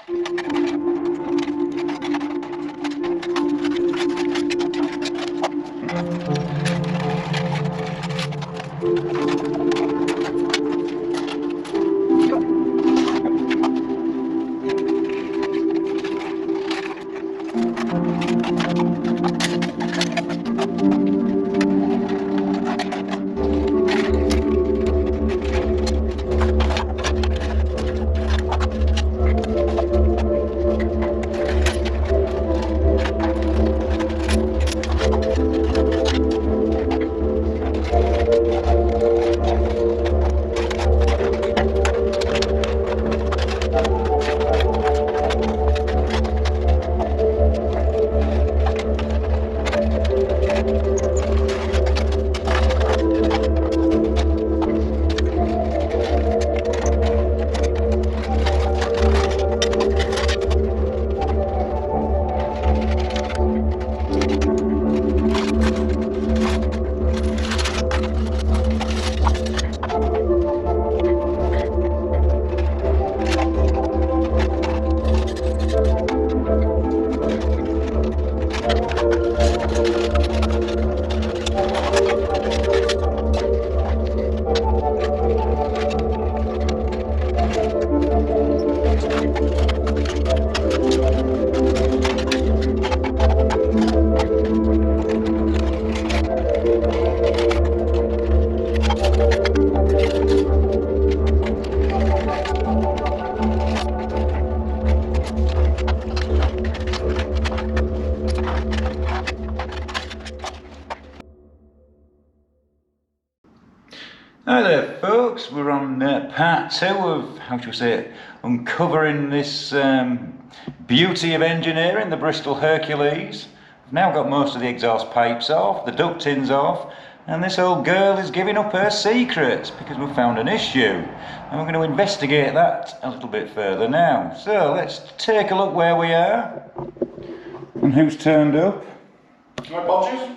Hi there folks, we're on part 2 of, how shall we say it, uncovering this beauty of engineering, the Bristol Hercules. We've now got most of the exhaust pipes off, the ducting's off, and this old girl is giving up her secrets because we've found an issue. And we're going to investigate that a little bit further now. So let's take a look where we are and who's turned up. My bodges?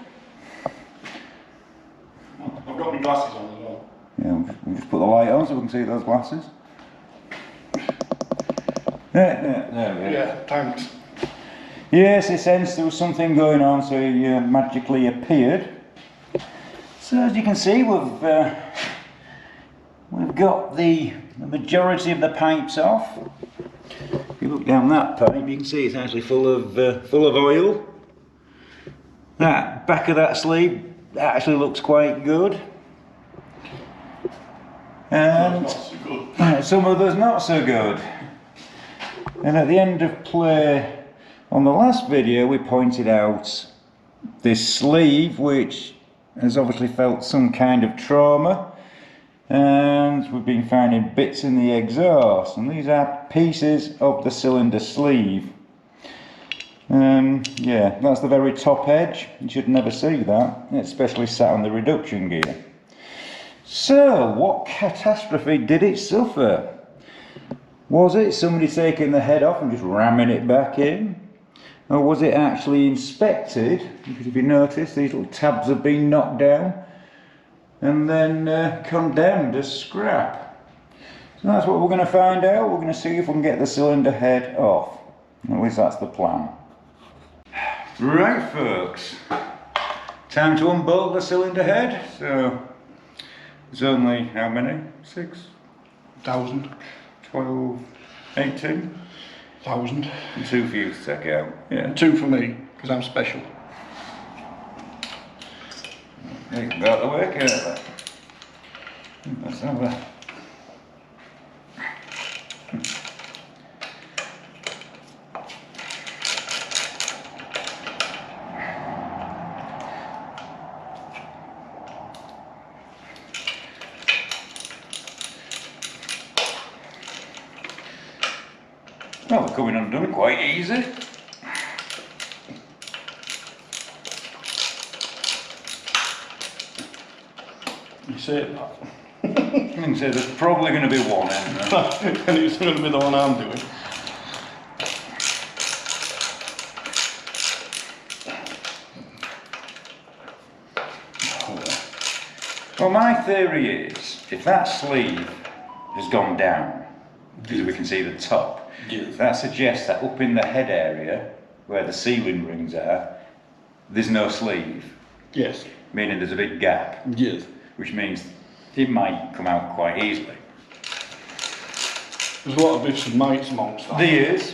I've got my glasses on as well. Yeah, we'll just put the light on so we can see those glasses. There we go. Yeah, thanks. Yes, he sensed there was something going on, so he magically appeared. So as you can see, we've got the majority of the pipes off. If you look down that pipe, you can see it's actually full of oil. That back of that sleeve actually looks quite good. And not so good. some others not so good. And at the end of play on the last video, we pointed out this sleeve which has obviously felt some kind of trauma, and we've been finding bits in the exhaust, and these are pieces of the cylinder sleeve. Yeah, that's the very top edge. You should never see that, especially sat on the reduction gear. So, what catastrophe did it suffer? Was it somebody taking the head off and just ramming it back in? Or was it actually inspected? Because if you notice, these little tabs have been knocked down and then condemned as scrap. So that's what we're going to find out. We're going to see if we can get the cylinder head off. At least that's the plan. Right folks, time to unbolt the cylinder head. So there's only how many? 6,000. 12, 18? 1,000. And 2 for you to take out. Yeah. 2 for me, because I'm special. You can go out the way, can't you? Let's have that. Well, they're coming undone quite easy. You say that. I can say there's probably going to be one in there. And it's going to be the one I'm doing. Well, my theory is, if that sleeve has gone down, because we can see the top. Yes. That suggests that up in the head area, where the ceiling rings are, there's no sleeve, Yes. meaning there's a big gap, Yes. which means it might come out quite easily. There's a lot of bits and mates amongst that. There is.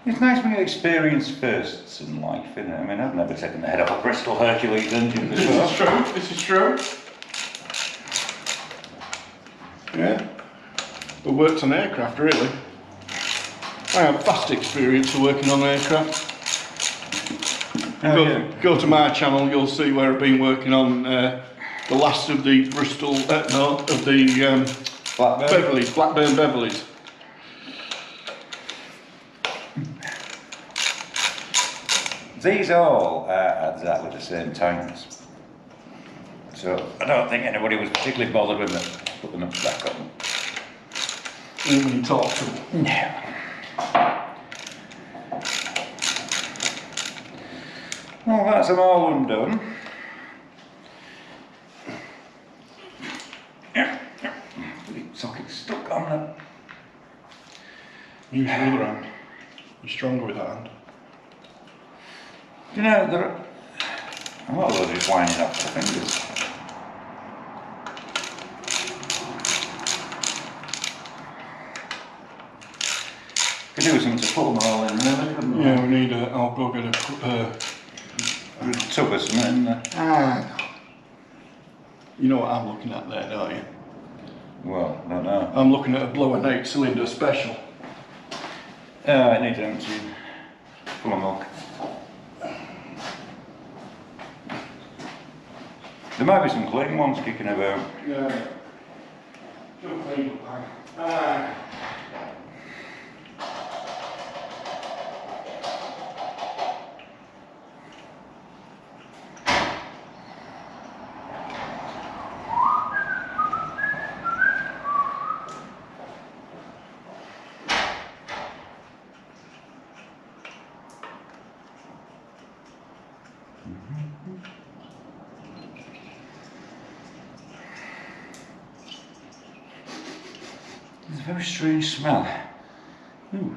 It's nice when you experience firsts in life, isn't it? I mean, I've never taken the head off a Bristol Hercules engine This before. is true. This is true. Yeah. But worked on aircraft, really. I have vast experience of working on aircraft. Go to my channel, you'll see where I've been working on the last of the Bristol, of the Blackburn. Beverleys, Blackburn Beverleys. These all are exactly the same times. So I don't think anybody was particularly bothered when they put them back on. When you talk to them. No. Well, that's them all undone. The socket's stuck on them. Use your other hand. You're stronger with that hand. You know, there are a lot of those just winding off the fingers. Could do something to put them all in, really, couldn't we? Yeah, we need a. I'll go get a. Tub or something in there. You know what I'm looking at there, don't you? Well, I don't know. I'm looking at a blower 8 cylinder special. I need to empty. Come on, look. There might be some clean ones kicking about. Yeah. Don't clean up, There's a very strange smell. Ooh.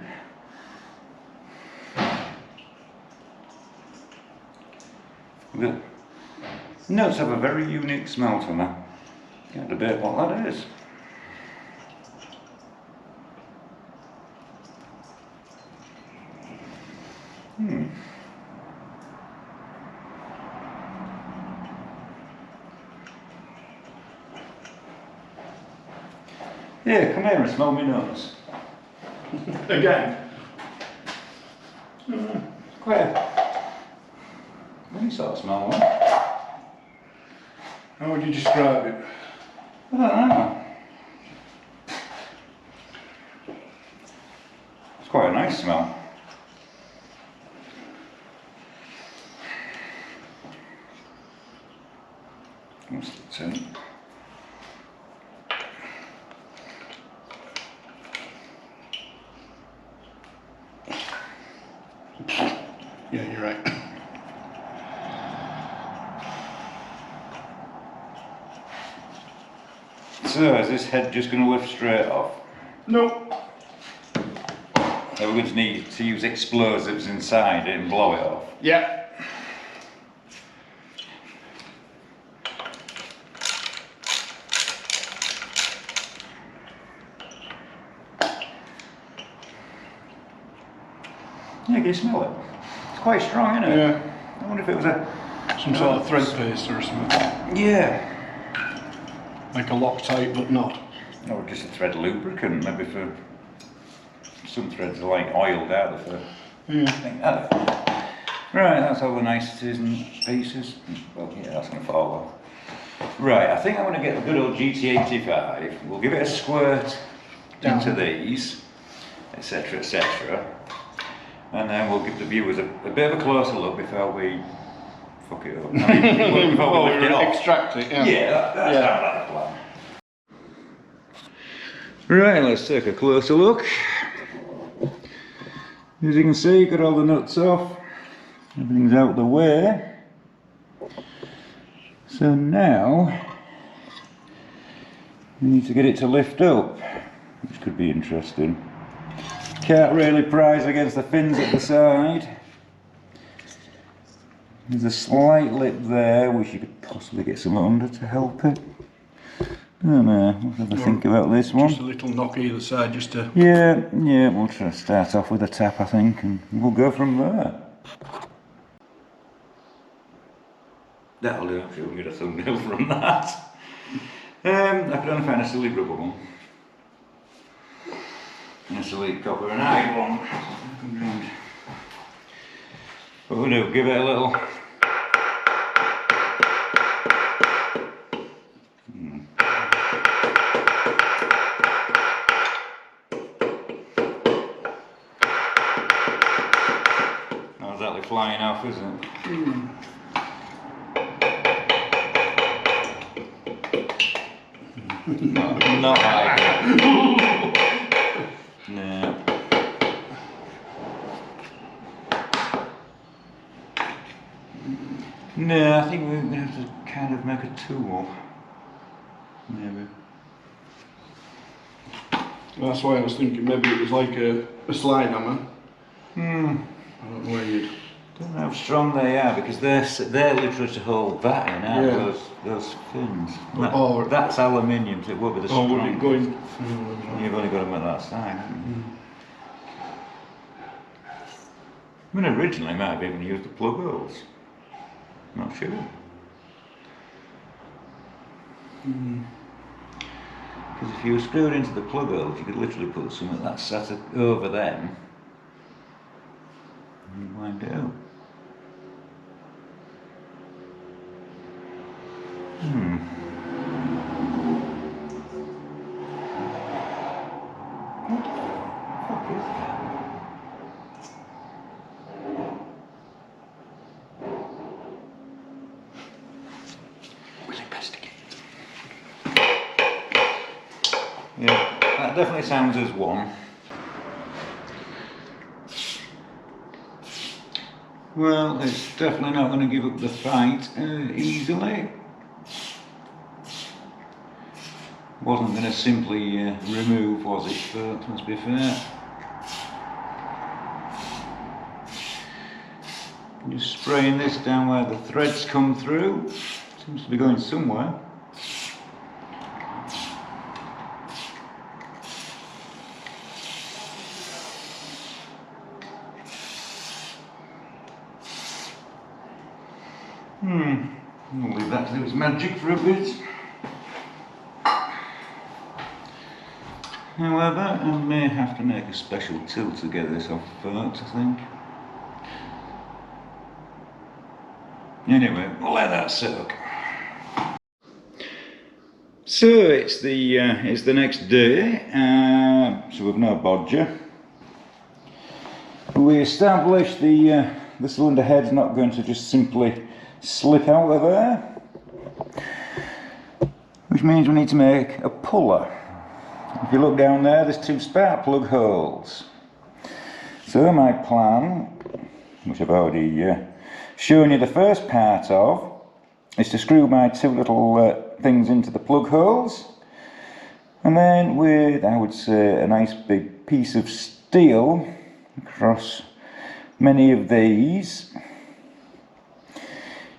The notes have a very unique smell to them. Can't debate what that is. Yeah, come here and smell me nose. Again. Quite a funny sort of smell, man. How would you describe it? I don't know. It's quite a nice smell. What's the tin? Yeah, you're right. So, is this head just going to lift straight off? Nope. Are we going to need to use explosives inside it and blow it off? Yeah. Yeah, can you smell it? It's quite strong, isn't it? Yeah. I wonder if it was a... Some sort of thread paste or something. Yeah. Like a Loctite, but not. Or just a thread lubricant, maybe for... Some threads are like oiled out of it. Yeah. I think that. Right, that's all the niceties and pieces. Well, yeah, that's going to fall off. Right, I think I'm going to get the good old GT85. We'll give it a squirt Down. into these, etc., etc. And then we'll give the viewers a bit of a closer look before we fuck it up. I mean, before we lift it off. Extract it, yeah. Yeah, that sounds like a plan. Right, let's take a closer look. As you can see, got all the nuts off, everything's out the way. So now we need to get it to lift up, which could be interesting. Can't really prise against the fins at the side. There's a slight lip there which you could possibly get some under to help it. Don't know, we'll have to think about this one. Just a little knock either side just to... Yeah, we'll try to start off with a tap, I think, and we'll go from there. That'll do, I'm sure we'll get a thumbnail from that. I could only find a silly rubber one. And a silly copper and iron one. What we'll do, give it a little... Not exactly flying off, is it? Not like that. No. No, I think we're going to have to kind of make a tool. Maybe. That's why I was thinking maybe it was like a slide hammer. I don't know where you'd... Don't know how strong they are because they're literally to hold that in, aren't those fins. That's aluminium, so it won't be the strongest. would it go in? You've only got them at that side, haven't you? I mean, originally I might have even used the plug holes. Not sure. Because if you were screwed into the plug holes, you could literally put something that sat over them and you'd wind it out. What the fuck is that? We'll investigate. Yeah, that definitely sounds as one. Well, it's definitely not going to give up the fight easily. Wasn't going to simply remove, was it, but let's be fair. Just spraying this down where the threads come through. Seems to be going somewhere. We'll leave that to do its magic for a bit. However, I may have to make a special tool to get this off first, I think. Anyway, we'll let that soak. So it's the next day, so we've no bodger. We established the cylinder head's not going to just simply slip out of there, which means we need to make a puller. If you look down there, there's two spark plug holes. So my plan, which I've already shown you the first part of, is to screw my two little things into the plug holes, and then with, I would say, a nice big piece of steel across many of these,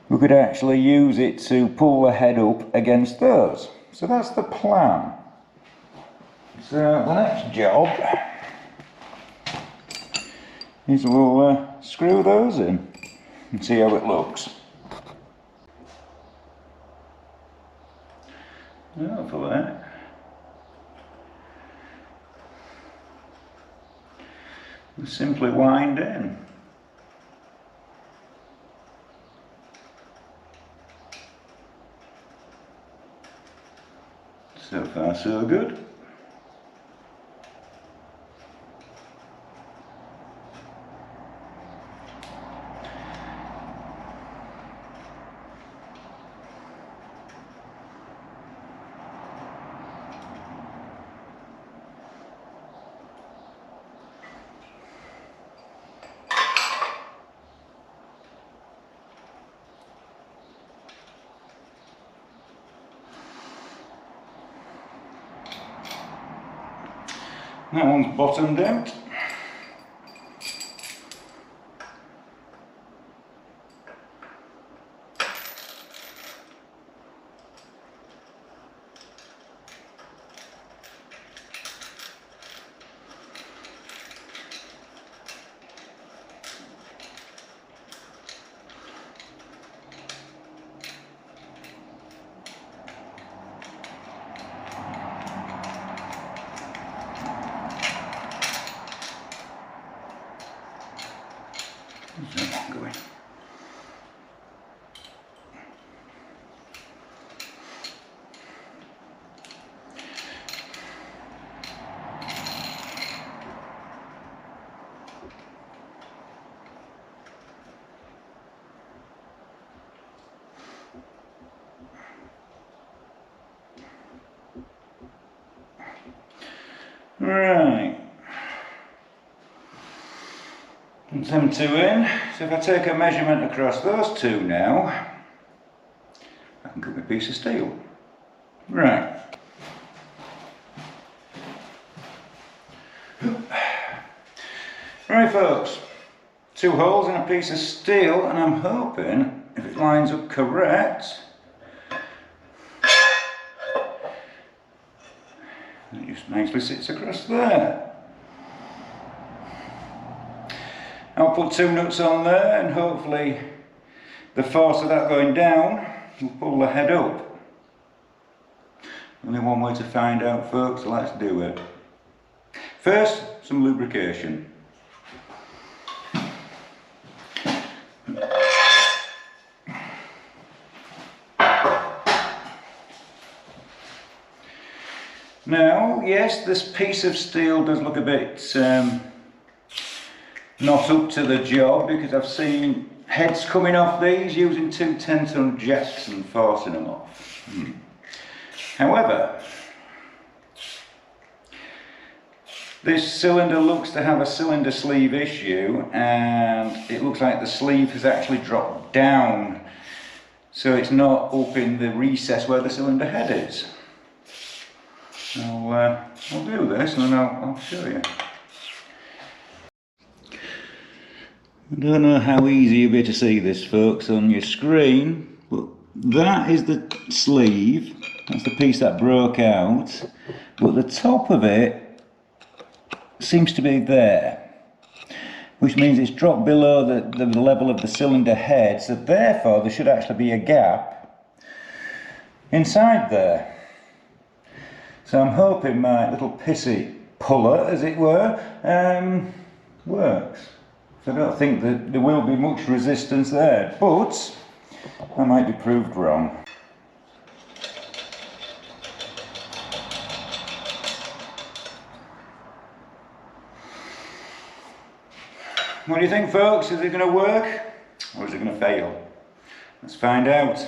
we could actually use it to pull the head up against those. So that's the plan. So the next job is we'll screw those in and see how it looks. For that, we simply wind in. So far so good. That one's bottomed out. There's that one going. Right. Put them two in. So if I take a measurement across those two now, I can cut my piece of steel. Right. Right folks, 2 holes in a piece of steel, and I'm hoping if it lines up correct, it just nicely sits across there. I'll put 2 nuts on there, and hopefully the force of that going down will pull the head up. Only one way to find out folks, so let's do it. First, some lubrication. Now, yes, this piece of steel does look a bit not up to the job, because I've seen heads coming off these using 2 10-ton jacks and forcing them off. However, this cylinder looks to have a cylinder sleeve issue, and it looks like the sleeve has actually dropped down, so it's not up in the recess where the cylinder head is. I'll do this and then I'll show you. I don't know how easy you'll be to see this folks on your screen, but that is the sleeve, that's the piece that broke out, but the top of it seems to be there, which means it's dropped below the level of the cylinder head, so therefore there should actually be a gap inside there. So I'm hoping my little pissy puller, as it were, works. So I don't think that there will be much resistance there, but I might be proved wrong. What do you think folks? Is it going to work or is it going to fail? Let's find out.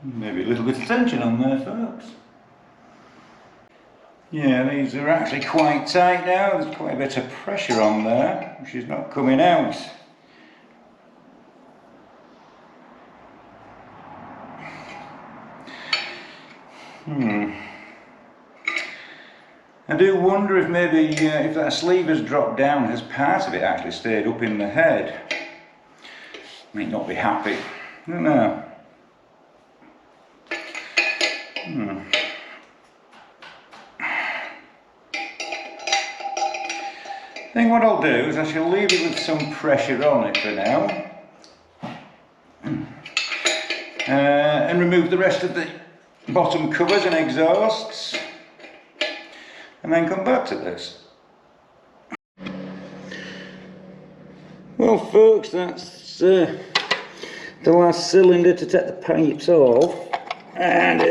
Maybe a little bit of tension on there folks. Yeah, these are actually quite tight now, there's quite a bit of pressure on there, which is not coming out. I do wonder if maybe if that sleeve has dropped down, has part of it actually stayed up in the head. Might not be happy, I don't know. I think what I'll do is I shall leave it with some pressure on it for now, and remove the rest of the bottom covers and exhausts, and then come back to this. Well folks, that's the last cylinder to take the pipes off, and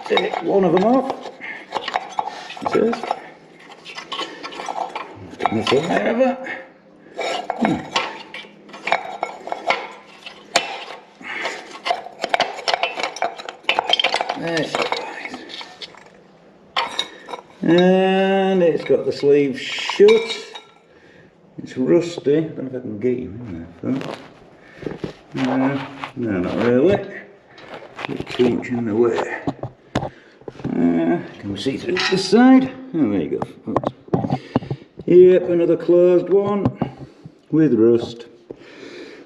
take one of them off. It is. Nothing there of it. There she is. And it's got the sleeve shut. It's rusty. I don't know if I can get you in there first. No, not really. It's too much in the way. Can we see through this side? Oh, there you go. Yep, another closed one with rust.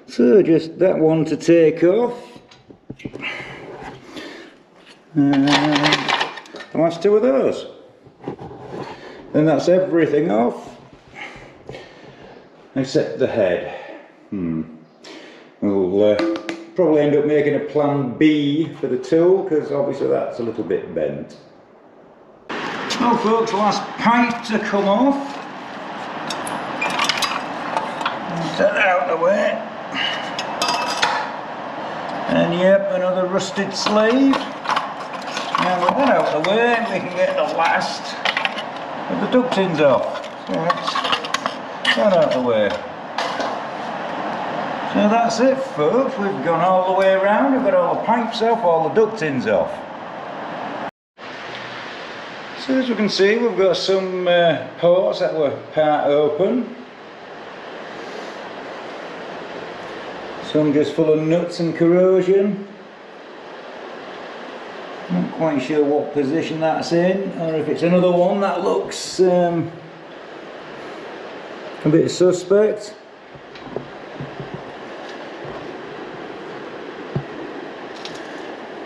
So just that one to take off. The last two of those. Then that's everything off, except the head. We'll probably end up making a plan B for the tool, because obviously that's a little bit bent. Well folks, the last pipe to come off. Set that out of the way. And yep, another rusted sleeve. Now with that out of the way, we can get the last of the ductings off. So that's that out of the way. So that's it folks, we've gone all the way around, we've got all the pipes off, all the ductings off. So as we can see, we've got some ports that were part open. Some just full of nuts and corrosion. Not quite sure what position that's in, or if it's another one that looks a bit suspect.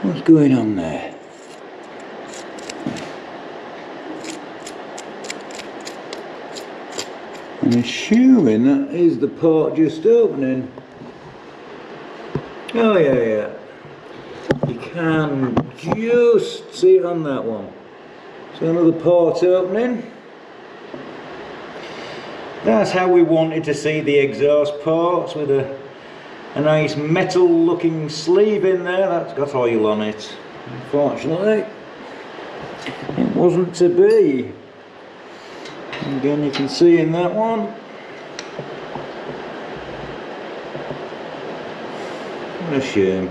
What's going on there? I'm assuming that is the port just opening. Oh yeah. You can just see it on that one. So another port opening. That's how we wanted to see the exhaust ports, with a nice metal looking sleeve in there that's got oil on it. Unfortunately, it wasn't to be. Again, you can see in that one. What a shame.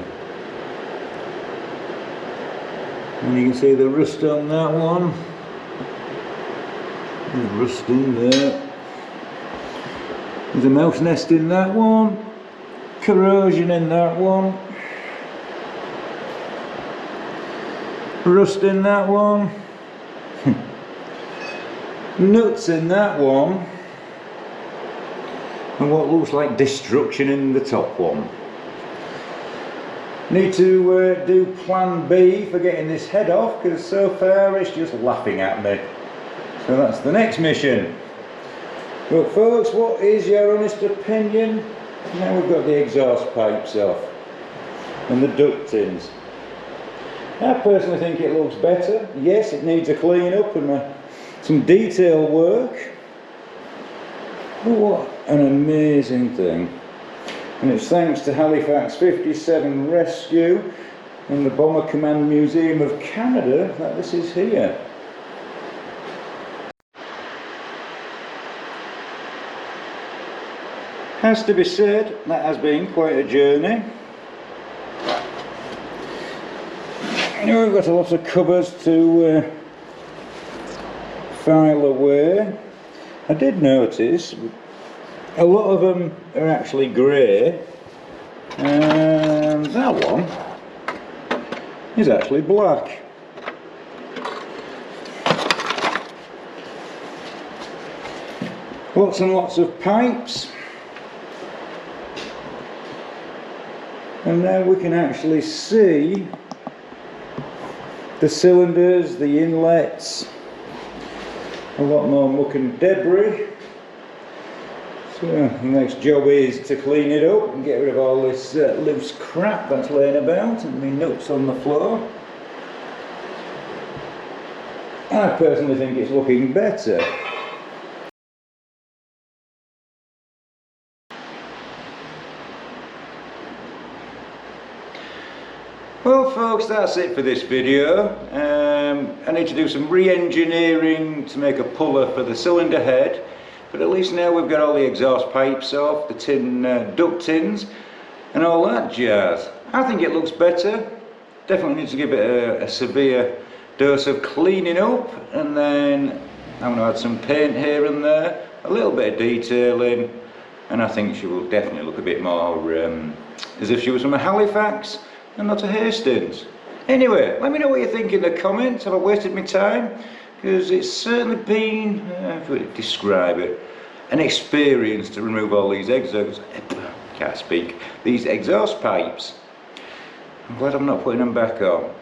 And you can see the rust on that one. There's rust in there. There's a mouse nest in that one. Corrosion in that one. Rust in that one. Nuts in that one. And what looks like destruction in the top one. Need to do plan B for getting this head off, because so far it's just laughing at me. So that's the next mission. But folks, what is your honest opinion? Now we've got the exhaust pipes off and the ductings. I personally think it looks better. Yes, it needs a clean up and some detail work. But what an amazing thing. And it's thanks to Halifax 57 Rescue and the Bomber Command Museum of Canada that this is here. Has to be said, that has been quite a journey. We've got a lot of covers to file away. I did notice a lot of them are actually grey, and that one is actually black. Lots and lots of pipes, and now we can actually see the cylinders, the inlets, a lot more muck and debris. So the next job is to clean it up and get rid of all this loose crap that's laying about, and the nuts on the floor. I personally think it's looking better. Well folks, that's it for this video. I need to do some re-engineering to make a puller for the cylinder head, but at least now we've got all the exhaust pipes off, the tin duct tins and all that jazz. I think it looks better. Definitely need to give it a severe dose of cleaning up, and then I'm going to add some paint here and there, a little bit of detailing, and I think she will definitely look a bit more as if she was from a Halifax and not a Hastings. Anyway, let me know what you think in the comments. Have I wasted my time? Because it's certainly been, how would I describe it, an experience to remove all these these exhaust pipes. I'm glad I'm not putting them back on.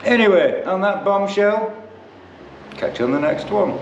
Anyway, on that bombshell, catch you on the next one.